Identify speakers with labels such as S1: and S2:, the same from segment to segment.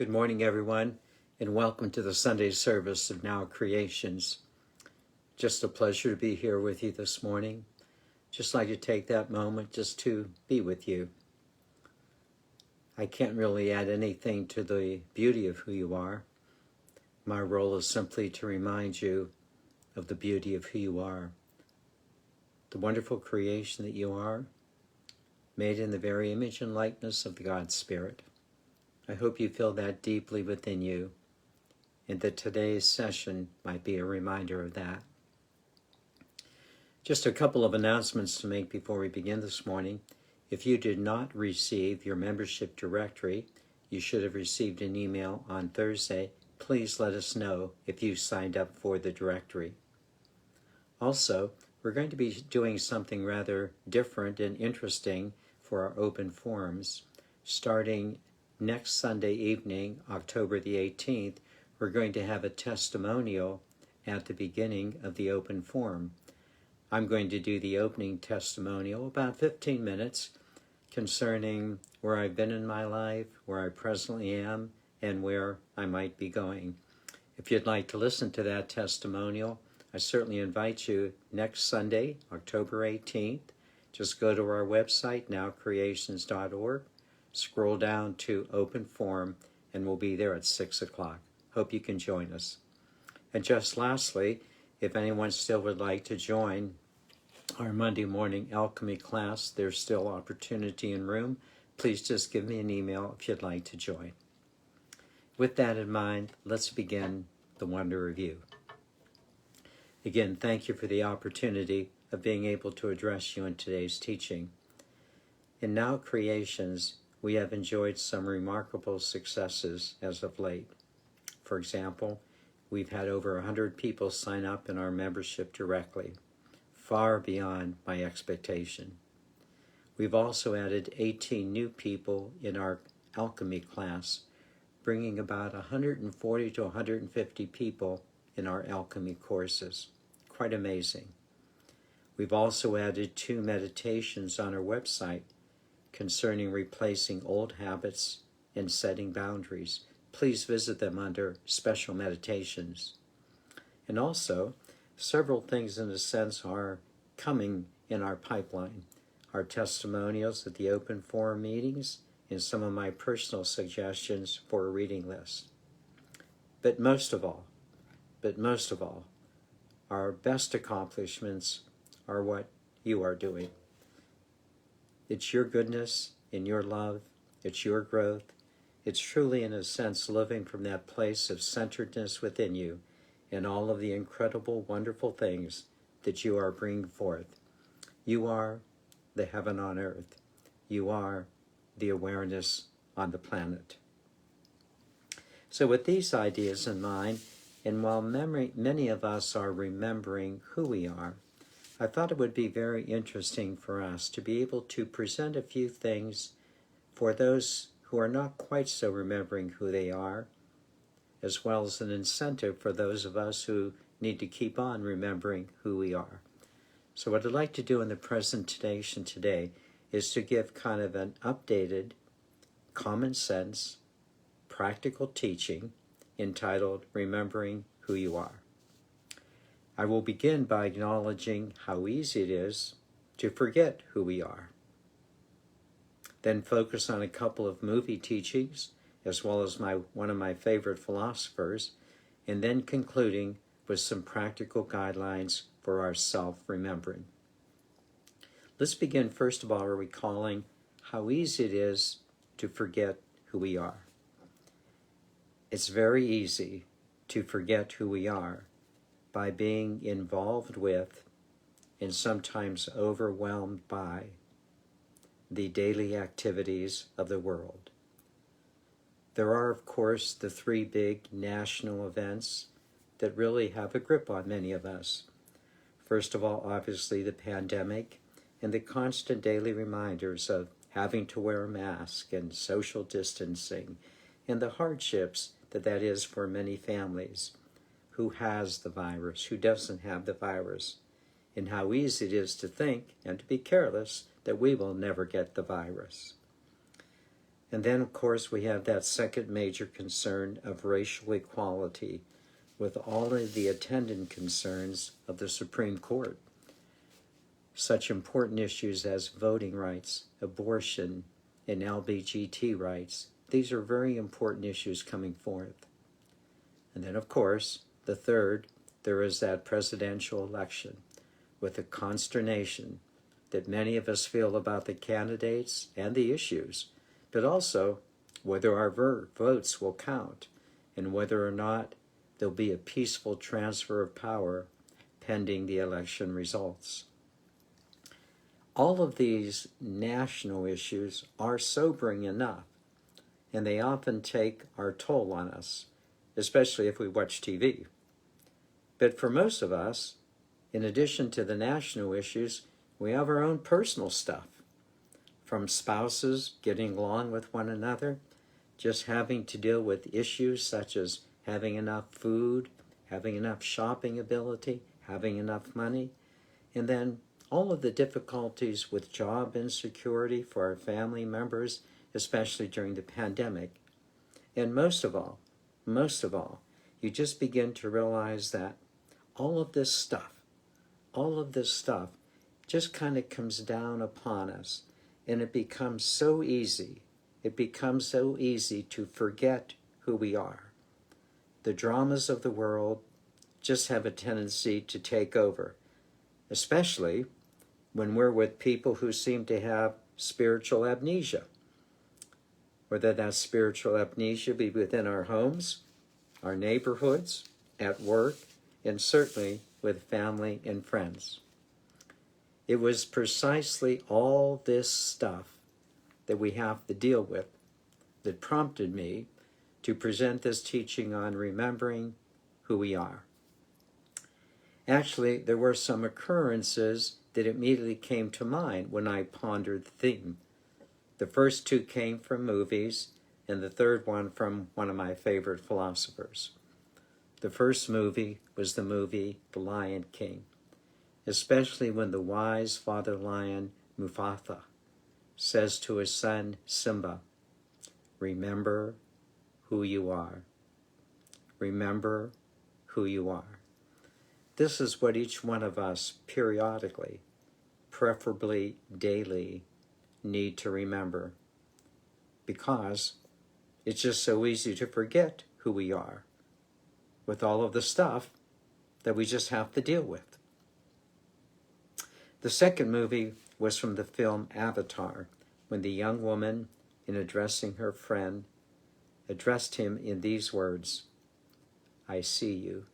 S1: Good morning, everyone, and welcome to the Sunday service of Now Creations. Just a pleasure to be here with you this morning. Just like to take that moment just to be with you. I can't really add anything to the beauty of who you are. My role is simply to remind you of the beauty of who you are, the wonderful creation that you are, made in the very image and likeness of the God Spirit. I hope you feel that deeply within you, and that today's session might be a reminder of that. Just a couple of announcements to make before we begin this morning. If you did not receive your membership directory, you should have received an email on Thursday. Please let us know if you signed up for the directory. Also, we're going to be doing something rather different and interesting for our open forums. Starting next Sunday evening, October the 18th, we're going to have a testimonial at the beginning of the open forum. I'm going to do the opening testimonial, about 15 minutes, concerning where I've been in my life, where I presently am, and where I might be going. If you'd like to listen to that testimonial, I certainly invite you next Sunday, October 18th. Just go to our website, nowcreations.org. Scroll down to Open Forum, and we'll be there at 6 o'clock. Hope you can join us. And just lastly, if anyone still would like to join our Monday morning alchemy class, there's still opportunity and room. Please just give me an email if you'd like to join. With that in mind, let's begin the Wonder Review. Again, thank you for the opportunity of being able to address you in today's teaching. In Now Creations, we have enjoyed some remarkable successes as of late. For example, we've had over 100 people sign up in our membership directly, far beyond my expectation. We've also added 18 new people in our alchemy class, bringing about 140 to 150 people in our alchemy courses. Quite amazing. We've also added 2 meditations on our website concerning replacing old habits and setting boundaries. Please visit them under Special Meditations. And also, several things in a sense are coming in our pipeline. Our testimonials at the open forum meetings and some of my personal suggestions for a reading list. But most of all, our best accomplishments are what you are doing. It's your goodness and your love. It's your growth. It's truly, in a sense, living from that place of centeredness within you and all of the incredible, wonderful things that you are bringing forth. You are the heaven on earth. You are the awareness on the planet. So with these ideas in mind, and while many of us are remembering who we are, I thought it would be very interesting for us to be able to present a few things for those who are not quite so remembering who they are, as well as an incentive for those of us who need to keep on remembering who we are. So what I'd like to do in the presentation today is to give kind of an updated, common sense, practical teaching entitled Remembering Who You Are. I will begin by acknowledging how easy it is to forget who we are. Then focus on a couple of movie teachings, as well as one of my favorite philosophers, and then concluding with some practical guidelines for our self-remembering. Let's begin first of all recalling how easy it is to forget who we are. It's very easy to forget who we are by being involved with and sometimes overwhelmed by the daily activities of the world. There are, of course, the 3 big national events that really have a grip on many of us. First of all, obviously, the pandemic and the constant daily reminders of having to wear a mask and social distancing and the hardships that is for many families. Who has the virus, who doesn't have the virus, and how easy it is to think and to be careless that we will never get the virus. And then, of course, we have that second major concern of racial equality with all of the attendant concerns of the Supreme Court. Such important issues as voting rights, abortion, and LGBT rights. These are very important issues coming forth. And then, of course, the third, there is that presidential election with the consternation that many of us feel about the candidates and the issues, but also whether our votes will count and whether or not there'll be a peaceful transfer of power pending the election results. All of these national issues are sobering enough, and they often take our toll on us, especially if we watch TV. But for most of us, in addition to the national issues, we have our own personal stuff, from spouses getting along with one another, just having to deal with issues such as having enough food, having enough shopping ability, having enough money, and then all of the difficulties with job insecurity for our family members, especially during the pandemic. And most of all, you just begin to realize that all of this stuff just kind of comes down upon us, and it becomes so easy to forget who we are. The dramas of the world just have a tendency to take over, especially when we're with people who seem to have spiritual amnesia. Whether that spiritual amnesia be within our homes, our neighborhoods, at work, and certainly with family and friends. It was precisely all this stuff that we have to deal with that prompted me to present this teaching on remembering who we are. Actually, there were some occurrences that immediately came to mind when I pondered the theme. The first two came from movies, and the third one from one of my favorite philosophers. The first movie was the movie The Lion King, especially when the wise father lion Mufasa says to his son Simba, "Remember who you are. Remember who you are." This is what each one of us periodically, preferably daily, need to remember, because it's just so easy to forget who we are with all of the stuff that we just have to deal with. The second movie was from the film Avatar, when the young woman, in addressing her friend, addressed him in these words, "I see you."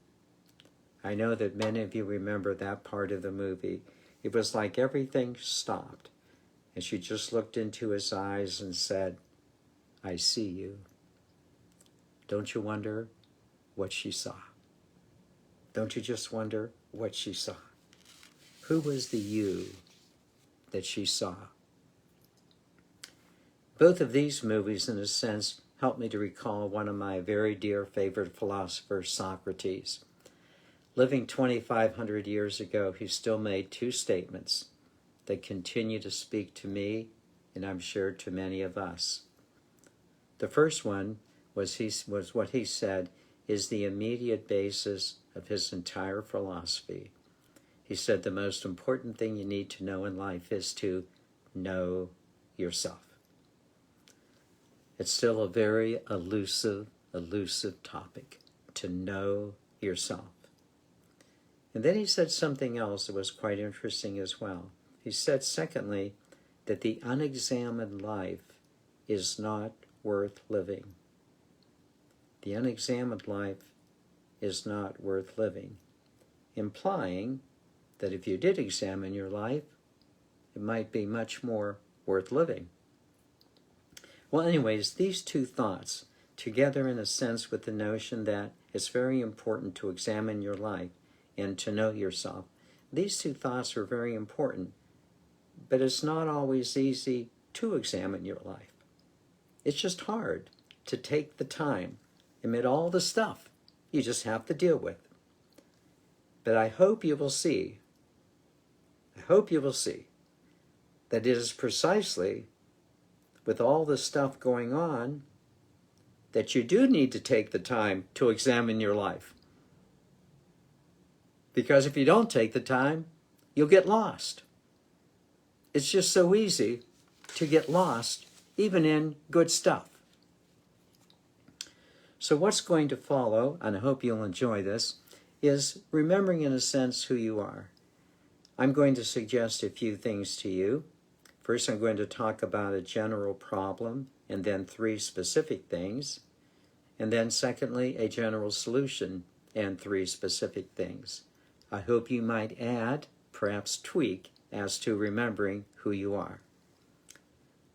S1: I know that many of you remember that part of the movie. It was like everything stopped, and she just looked into his eyes and said, "I see you." Don't you wonder what she saw? Don't you just wonder what she saw? Who was the you that she saw? Both of these movies, in a sense, helped me to recall one of my very dear favorite philosophers, Socrates. Living 2,500 years ago, he still made two statements that continue to speak to me, and I'm sure to many of us. The first one was what he said is the immediate basis of his entire philosophy. He said the most important thing you need to know in life is to know yourself. It's still a very elusive topic, to know yourself. And then he said something else that was quite interesting as well. He said, secondly, that the unexamined life is not worth living. The unexamined life is not worth living, implying that if you did examine your life, it might be much more worth living. Well, anyways, these two thoughts, together in a sense with the notion that it's very important to examine your life and to know yourself, these two thoughts are very important, but it's not always easy to examine your life. It's just hard to take the time amid all the stuff you just have to deal with. But I hope you will see that it is precisely with all the stuff going on that you do need to take the time to examine your life. Because if you don't take the time, you'll get lost. It's just so easy to get lost, even in good stuff. So what's going to follow, and I hope you'll enjoy this, is remembering in a sense who you are. I'm going to suggest a few things to you. First, I'm going to talk about a general problem, and then 3 specific things. And then secondly, a general solution and 3 specific things. I hope you might add, perhaps tweak, as to remembering who you are.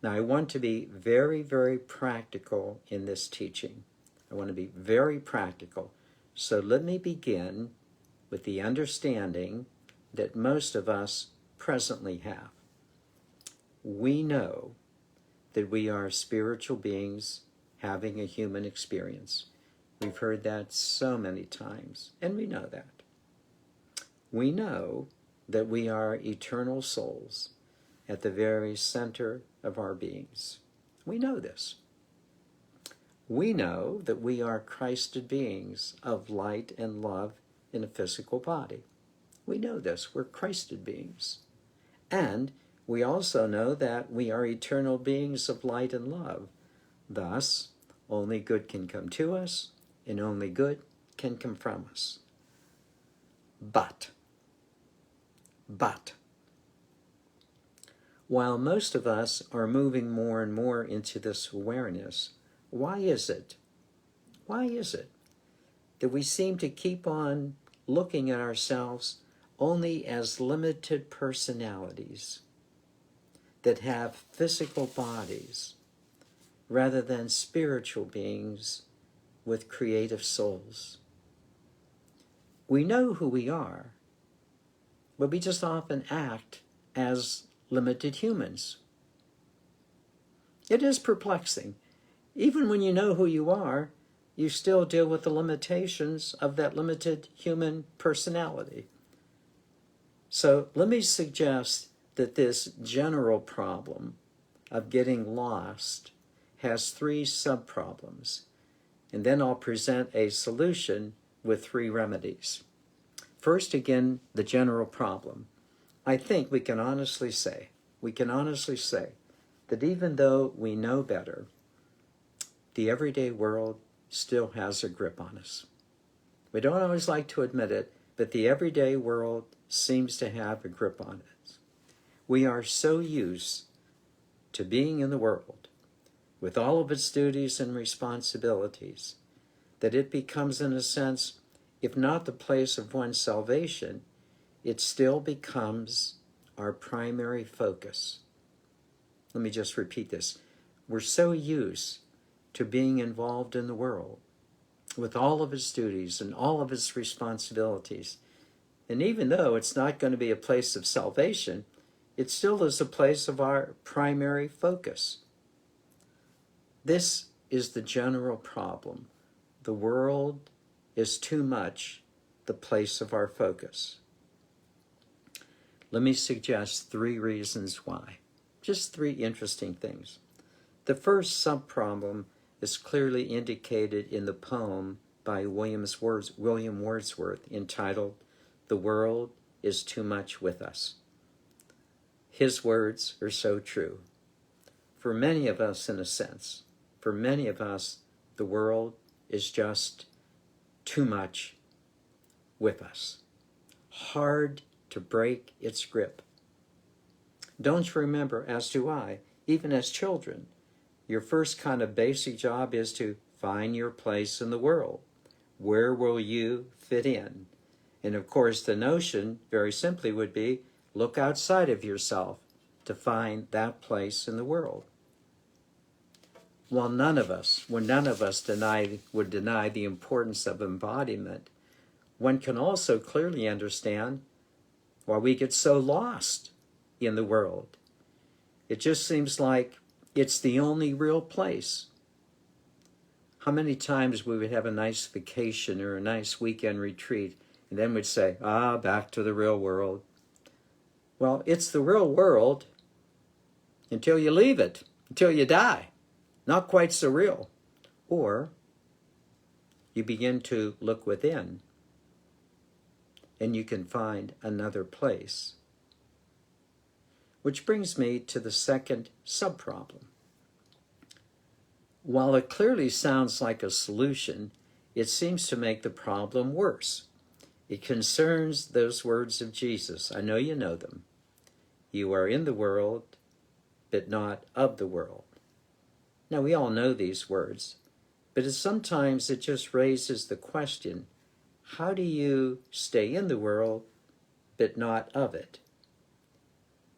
S1: Now, I want to be very, very practical in this teaching. I want to be very practical. So let me begin with the understanding that most of us presently have. We know that we are spiritual beings having a human experience. We've heard that so many times, and we know that. We know that we are eternal souls at the very center of our beings. We know this. We know that we are Christed beings of light and love in a physical body. We know this. We're Christed beings. And we also know that we are eternal beings of light and love. Thus, only good can come to us, and only good can come from us. But, while most of us are moving more and more into this awareness, why is it that we seem to keep on looking at ourselves only as limited personalities that have physical bodies rather than spiritual beings with creative souls? We know who we are, but we just often act as limited humans. It is perplexing. Even when you know who you are, you still deal with the limitations of that limited human personality. So let me suggest that this general problem of getting lost has 3 sub-problems, and then I'll present a solution with 3 remedies. First, again, the general problem. I think we can honestly say that even though we know better, the everyday world still has a grip on us. We don't always like to admit it, but the everyday world seems to have a grip on us. We are so used to being in the world with all of its duties and responsibilities that it becomes, in a sense, if not the place of one's salvation, it still becomes our primary focus. Let me just repeat this. We're so used to being involved in the world with all of its duties and all of its responsibilities. And even though it's not going to be a place of salvation, it still is a place of our primary focus. This is the general problem. The world is too much the place of our focus. Let me suggest 3 reasons why. Just 3 interesting things. The first sub-problem is clearly indicated in the poem by William Wordsworth entitled, "The World is Too Much with Us." His words are so true. For many of us, in a sense, the world is just too much with us. Hard to break its grip. Don't you remember, as do I, even as children, your first kind of basic job is to find your place in the world. Where will you fit in? And of course, the notion, very simply, would be look outside of yourself to find that place in the world. While none of us would deny the importance of embodiment, one can also clearly understand why we get so lost in the world. It just seems like it's the only real place. How many times we would have a nice vacation or a nice weekend retreat, and then we'd say, back to the real world. Well, it's the real world until you leave it. until you die. Not quite so real. Or you begin to look within and you can find another place. Which brings me to the second subproblem. While it clearly sounds like a solution, it seems to make the problem worse. It concerns those words of Jesus. I know you know them. You are in the world, but not of the world. Now, we all know these words, but sometimes it just raises the question, how do you stay in the world, but not of it?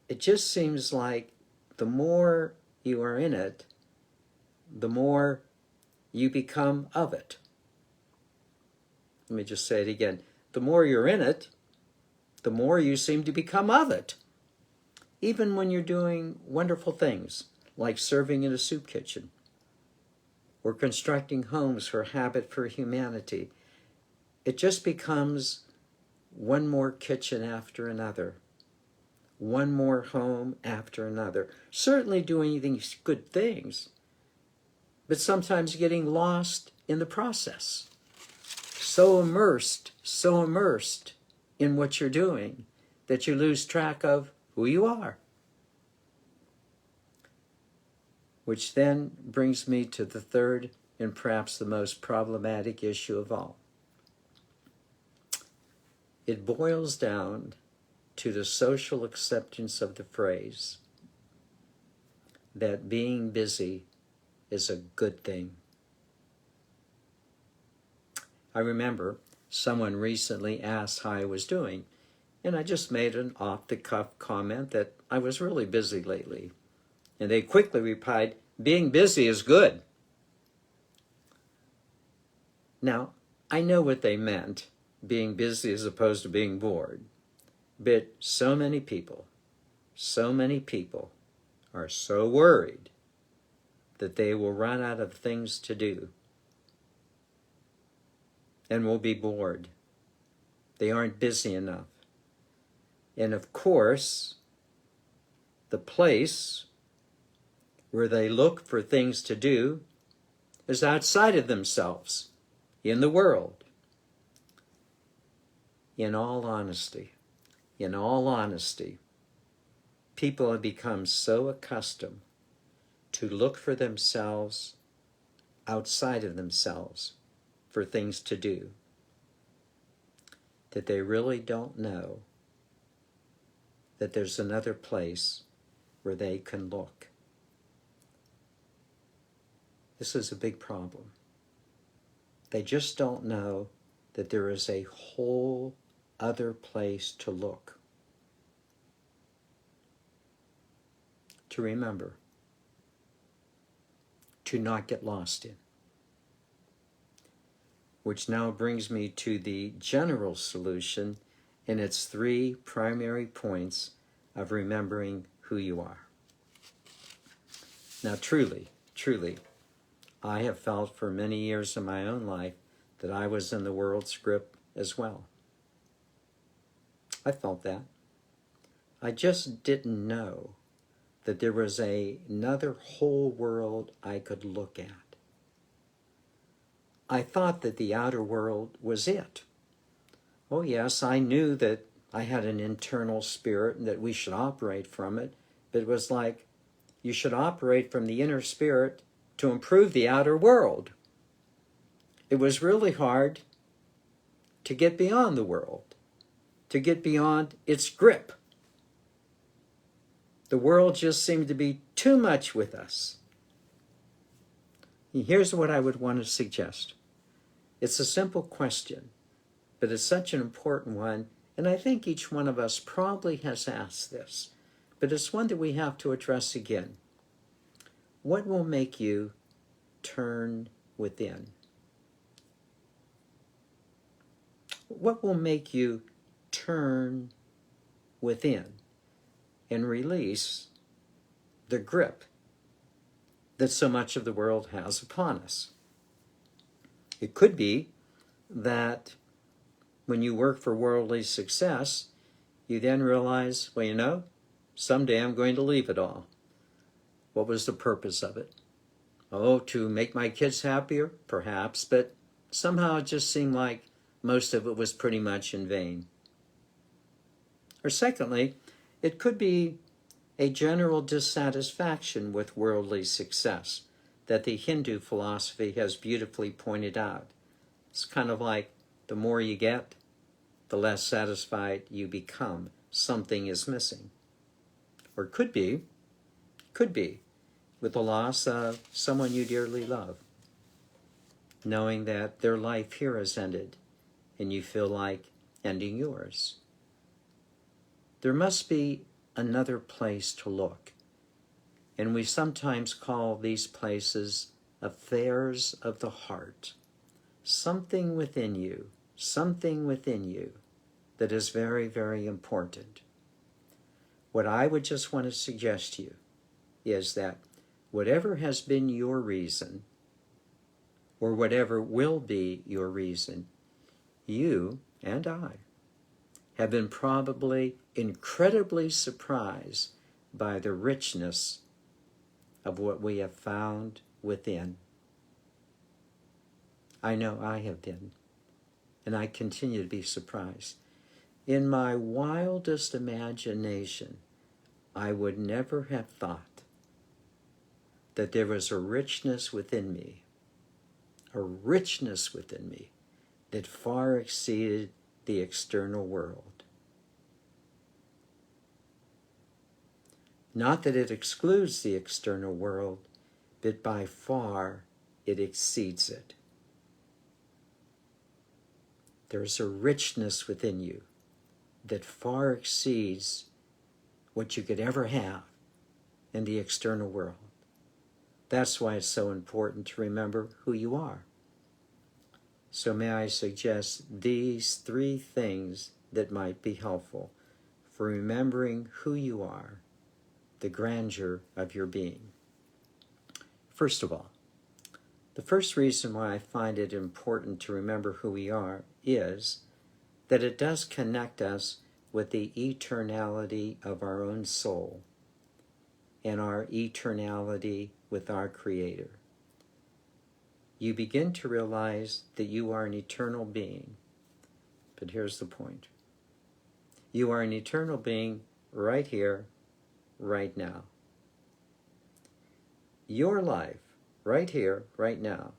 S1: It just seems like the more you are in it, the more you become of it. Let me just say it again. The more you're in it, the more you seem to become of it. Even when you're doing wonderful things, like serving in a soup kitchen, or constructing homes for Habit for Humanity, it just becomes one more kitchen after another, one more home after another. Certainly doing these good things, but sometimes getting lost in the process. So immersed in what you're doing that you lose track of who you are. Which then brings me to the third and perhaps the most problematic issue of all. It boils down to the social acceptance of the phrase that being busy is a good thing. I remember someone recently asked how I was doing, and I just made an off-the-cuff comment that I was really busy lately. And they quickly replied, being busy is good. Now, I know what they meant, being busy as opposed to being bored. But so many people are so worried that they will run out of things to do and will be bored. They aren't busy enough. And of course, the place where they look for things to do is outside of themselves, in the world. In all honesty, people have become so accustomed to look for themselves outside of themselves for things to do that they really don't know that there's another place where they can look. This is a big problem. They just don't know that there is a whole other place to look, to remember, to not get lost in. Which now brings me to the general solution in its three primary points of remembering who you are. Now, truly, I have felt for many years in my own life that I was in the world's grip as well. I felt that. I just didn't know that there was another whole world I could look at. I thought that the outer world was it. Oh yes, I knew that I had an internal spirit and that we should operate from it, but it was like you should operate from the inner spirit to improve the outer world. It was really hard to get beyond the world, to get beyond its grip. The world just seemed to be too much with us. Here's what I would want to suggest. It's a simple question, but it's such an important one, and I think each one of us probably has asked this, but it's one that we have to address again. What will make you turn within? What will make you turn within and release the grip that so much of the world has upon us? It could be that when you work for worldly success, you then realize, well, someday I'm going to leave it all. What was the purpose of it? Oh, to make my kids happier? Perhaps, but somehow it just seemed like most of it was pretty much in vain. Or secondly, it could be a general dissatisfaction with worldly success that the Hindu philosophy has beautifully pointed out. It's kind of like the more you get, the less satisfied you become. Something is missing. Or could be with the loss of someone you dearly love, knowing that their life here has ended and you feel like ending yours. There must be another place to look, and we sometimes call these places affairs of the heart. Something within you that is very, very important. What I would just want to suggest to you is that whatever has been your reason, or whatever will be your reason, you and I have been probably incredibly surprised by the richness of what we have found within. I know I have been, and I continue to be surprised. In my wildest imagination, I would never have thought that there was a richness within me that far exceeded the external world. Not that it excludes the external world, but by far it exceeds it. There's a richness within you that far exceeds what you could ever have in the external world. That's why it's so important to remember who you are. So may I suggest these 3 things that might be helpful for remembering who you are, the grandeur of your being. First of all, the first reason why I find it important to remember who we are is that it does connect us with the eternality of our own soul and our eternality with our Creator. You begin to realize that you are an eternal being. But here's the point. You are an eternal being right here, right now. Your life, right here, right now,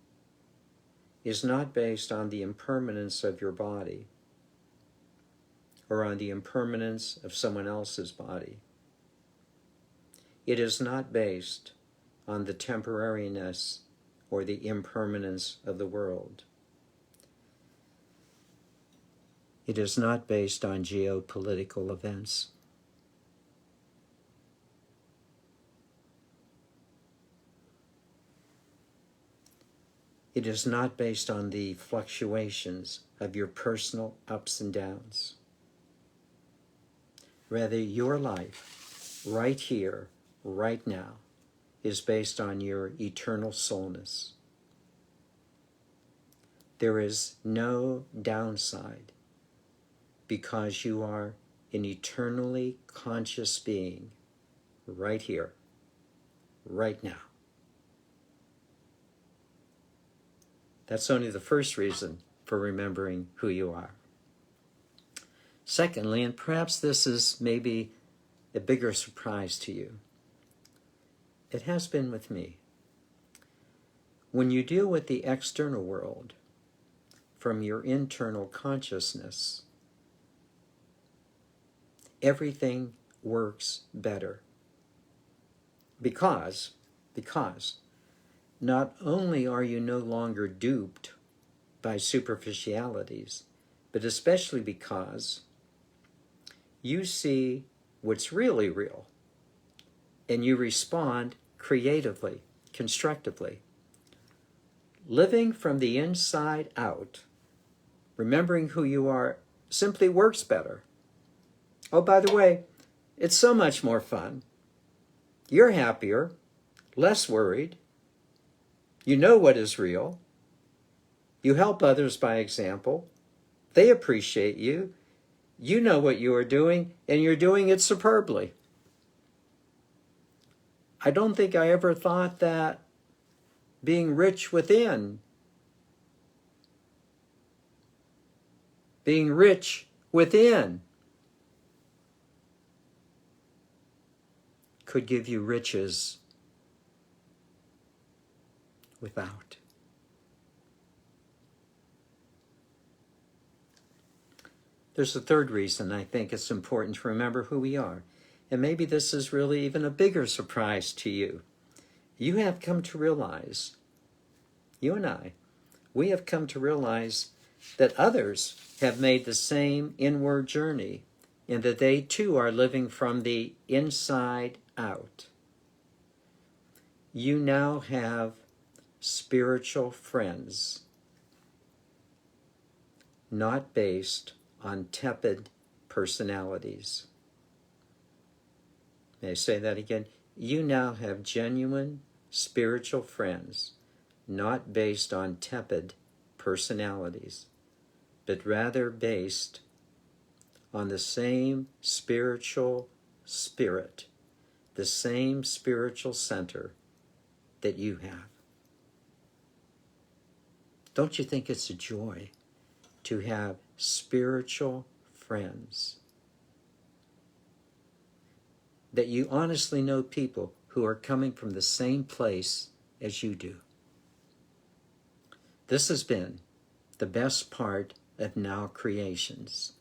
S1: is not based on the impermanence of your body or on the impermanence of someone else's body. It is not based on the temporariness or the impermanence of the world. It is not based on geopolitical events. It is not based on the fluctuations of your personal ups and downs. Rather, your life, right here, right now, is based on your eternal soulness. There is no downside because you are an eternally conscious being right here, right now. That's only the first reason for remembering who you are. Secondly, and perhaps this is maybe a bigger surprise to you, it has been with me. When you deal with the external world from your internal consciousness, everything works better. Because not only are you no longer duped by superficialities, but especially because you see what's really real and you respond creatively, constructively. Living from the inside out, remembering who you are, simply works better. Oh, by the way, it's so much more fun. You're happier, less worried. You know what is real. You help others by example. They appreciate you. You know what you are doing, and you're doing it superbly. I don't think I ever thought that being rich within, could give you riches without. There's a third reason I think it's important to remember who we are. And maybe this is really even a bigger surprise to you. You have come to realize, you and I, we have come to realize that others have made the same inward journey and that they too are living from the inside out. You now have spiritual friends, not based on tepid personalities. May I say that again? You now have genuine spiritual friends, not based on tepid personalities, but rather based on the same spiritual spirit, the same spiritual center that you have. Don't you think it's a joy to have spiritual friends? That you honestly know people who are coming from the same place as you do. This has been the best part of Now Creations.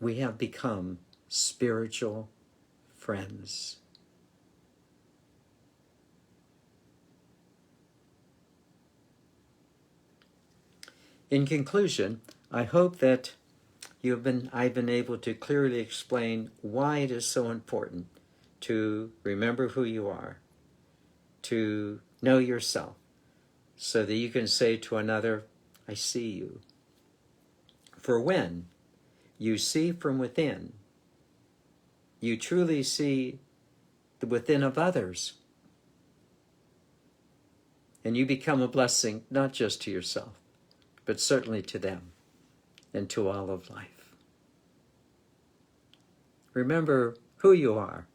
S1: We have become spiritual friends. In conclusion, I hope that I've been able to clearly explain why it is so important to remember who you are, to know yourself, so that you can say to another, I see you. For when you see from within, you truly see the within of others, and you become a blessing not just to yourself, but certainly to them and to all of life. Remember who you are.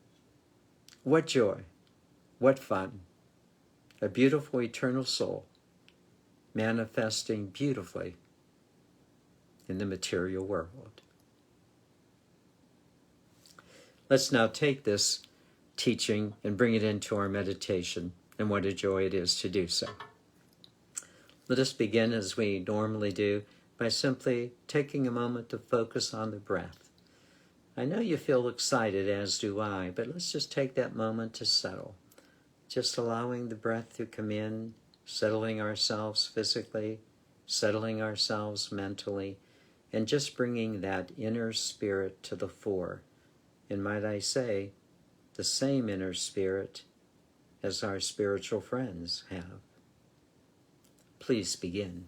S1: What joy, what fun, a beautiful eternal soul manifesting beautifully in the material world. Let's now take this teaching and bring it into our meditation, and what a joy it is to do so. Let us begin as we normally do by simply taking a moment to focus on the breath. I know you feel excited, as do I, but let's just take that moment to settle. Just allowing the breath to come in, settling ourselves physically, settling ourselves mentally, and just bringing that inner spirit to the fore. And might I say, the same inner spirit as our spiritual friends have. Please begin.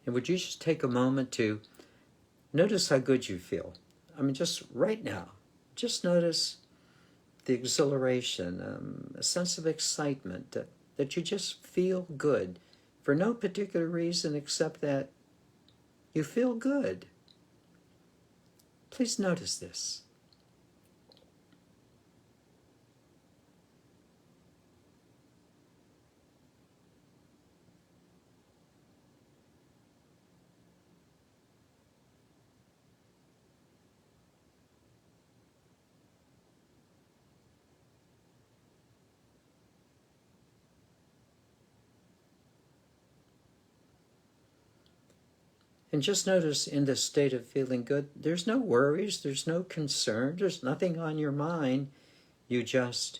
S1: And would you just take a moment to notice how good you feel? I mean, just right now, just notice the exhilaration, a sense of excitement, that you just feel good for no particular reason except that you feel good. Please notice this. And just notice in this state of feeling good, there's no worries, there's no concern, there's nothing on your mind. You just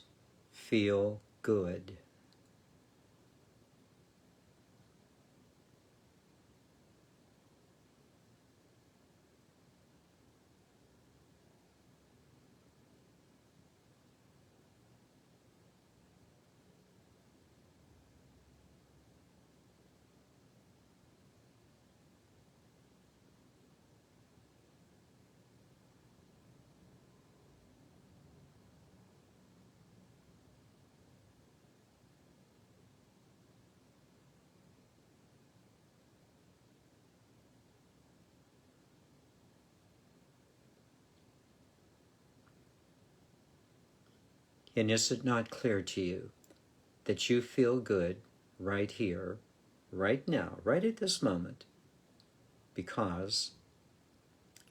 S1: feel good. And is it not clear to you that you feel good right here, right now, right at this moment, because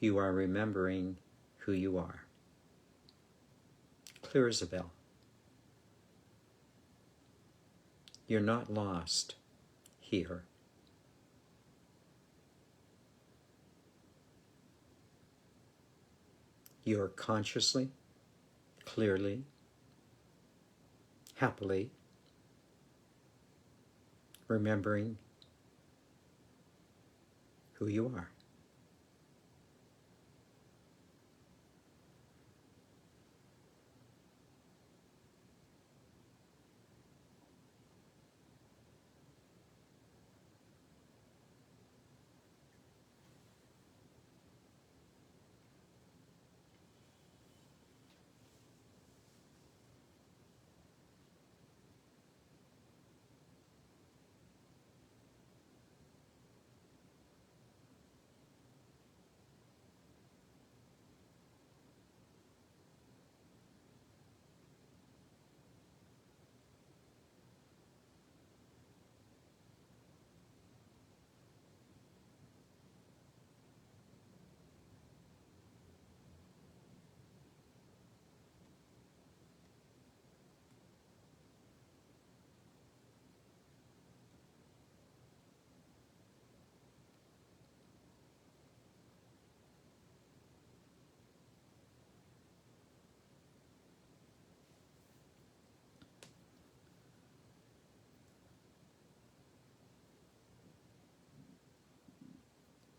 S1: you are remembering who you are? Clear as a bell. You're not lost here. You're consciously, clearly, happily remembering who you are.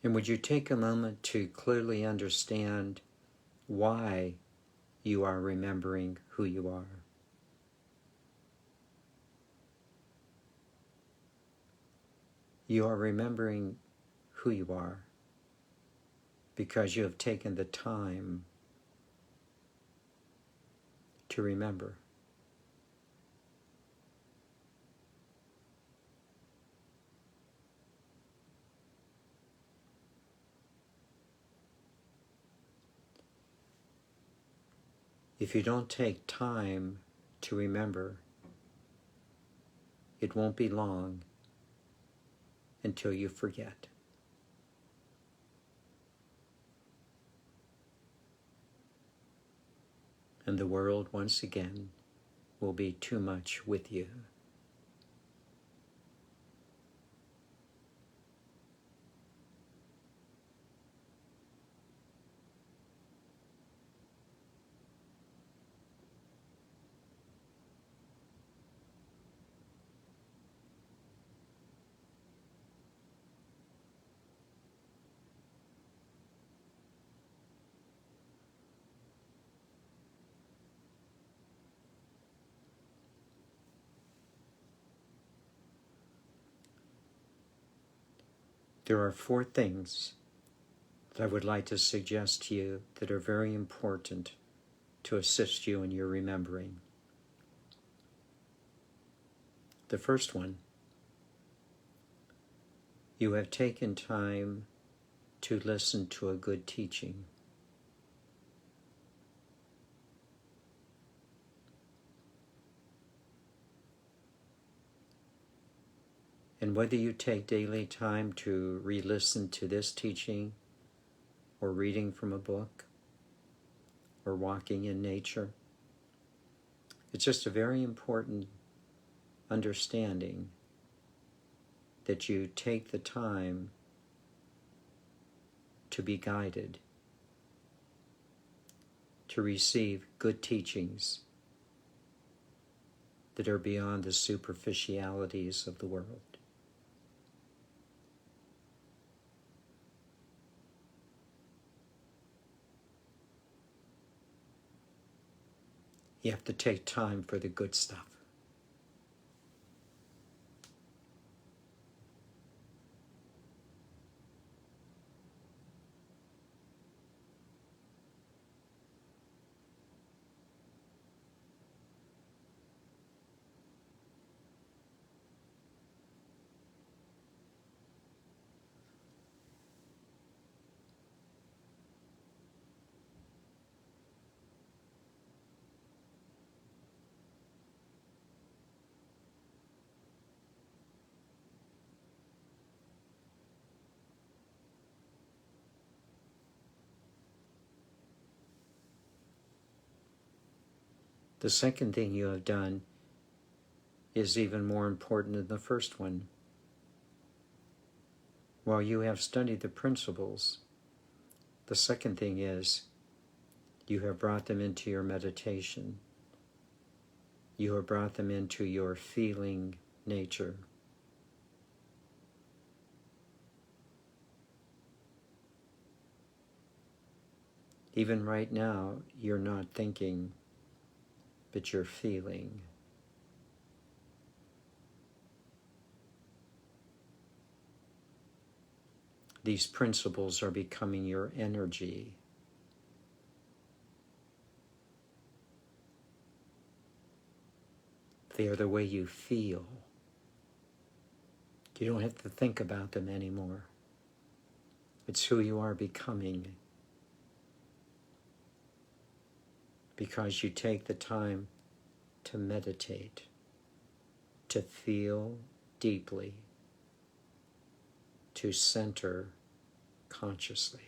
S1: And would you take a moment to clearly understand why you are remembering who you are? You are remembering who you are because you have taken the time to remember. If you don't take time to remember, it won't be long until you forget. And the world once again will be too much with you. There are 4 things that I would like to suggest to you that are very important to assist you in your remembering. The first one, you have taken time to listen to a good teaching. And whether you take daily time to re-listen to this teaching, or reading from a book, or walking in nature, it's just a very important understanding that you take the time to be guided, to receive good teachings that are beyond the superficialities of the world. You have to take time for the good stuff. The second thing you have done is even more important than the first one. While you have studied the principles, the second thing is you have brought them into your meditation. You have brought them into your feeling nature. Even right now, you're not thinking, but you're feeling. These principles are becoming your energy. They are the way you feel. You don't have to think about them anymore. It's who you are becoming. Because you take the time to meditate, to feel deeply, to center consciously.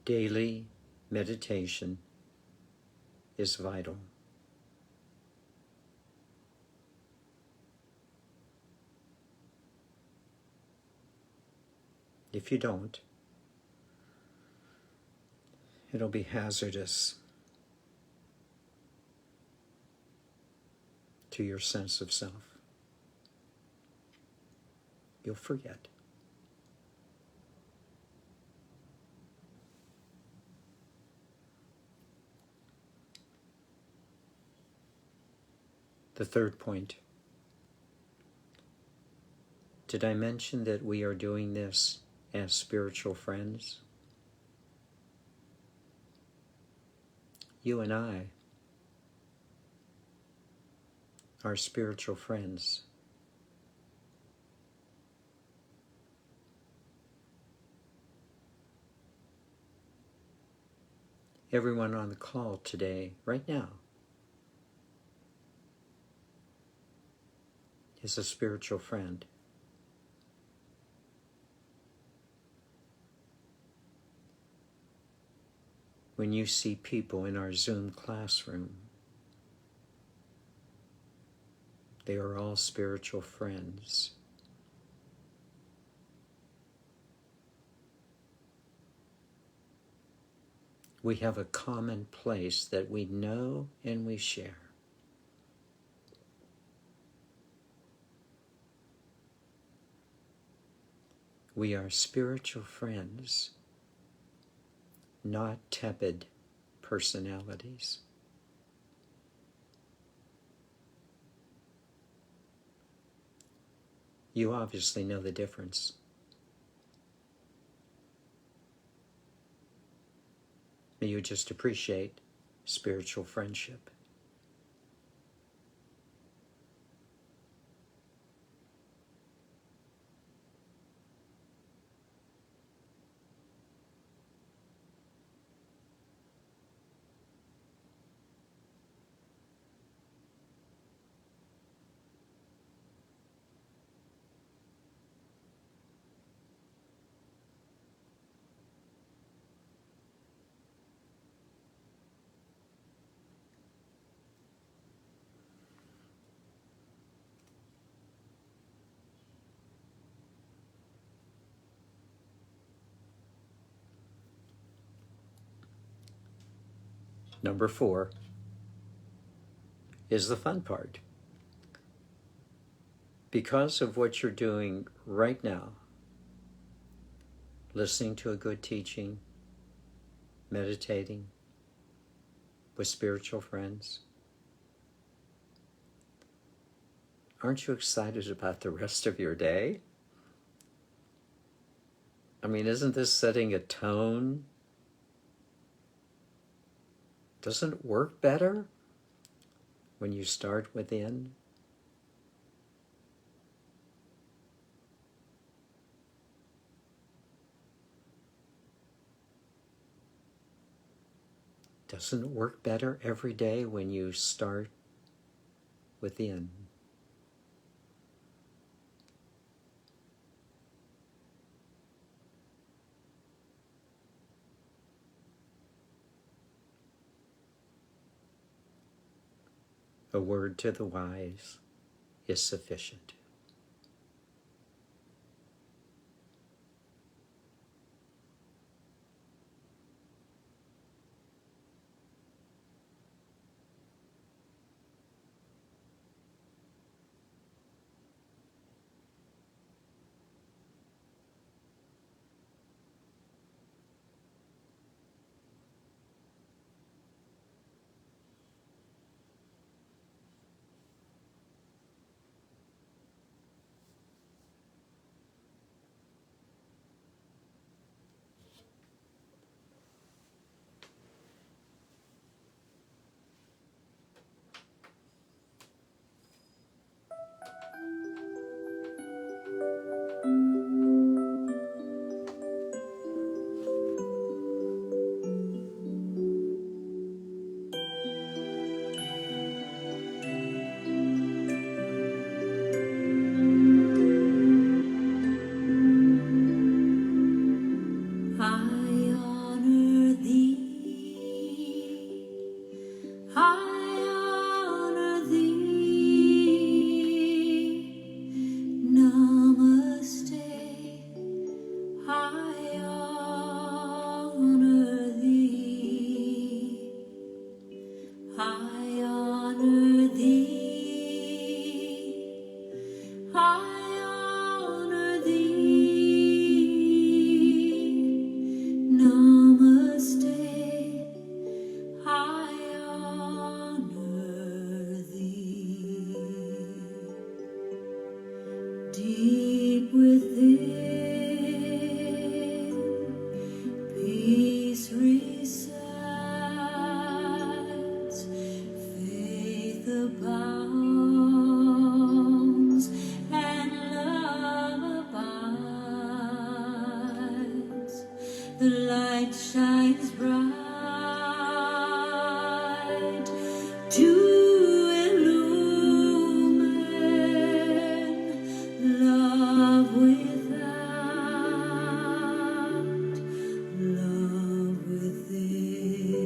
S1: Daily meditation is vital. If you don't, it'll be hazardous to your sense of self. You'll forget. The third point. Did I mention that we are doing this as spiritual friends? You and I are spiritual friends. Everyone on the call today, right now, is a spiritual friend. when you see people in our Zoom classroom, they are all spiritual friends. We have a common place that we know and we share. We are spiritual friends, not tepid personalities. You obviously know the difference. You just appreciate spiritual friendship. Number 4 is the fun part. Because of what you're doing right now, listening to a good teaching, meditating with spiritual friends, aren't you excited about the rest of your day? I mean, isn't this setting a tone? Doesn't it work better when you start within? Doesn't it work better every day when you start within? A word to the wise is sufficient.
S2: Love within.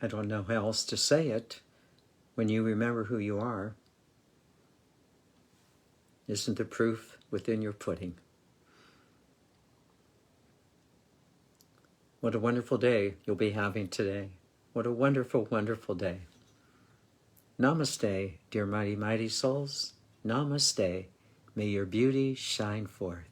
S1: I don't know how else to say it. When you remember who you are, isn't the proof within your pudding? What a wonderful day you'll be having today. What a wonderful, wonderful day. Namaste, dear mighty, mighty souls. Namaste. May your beauty shine forth.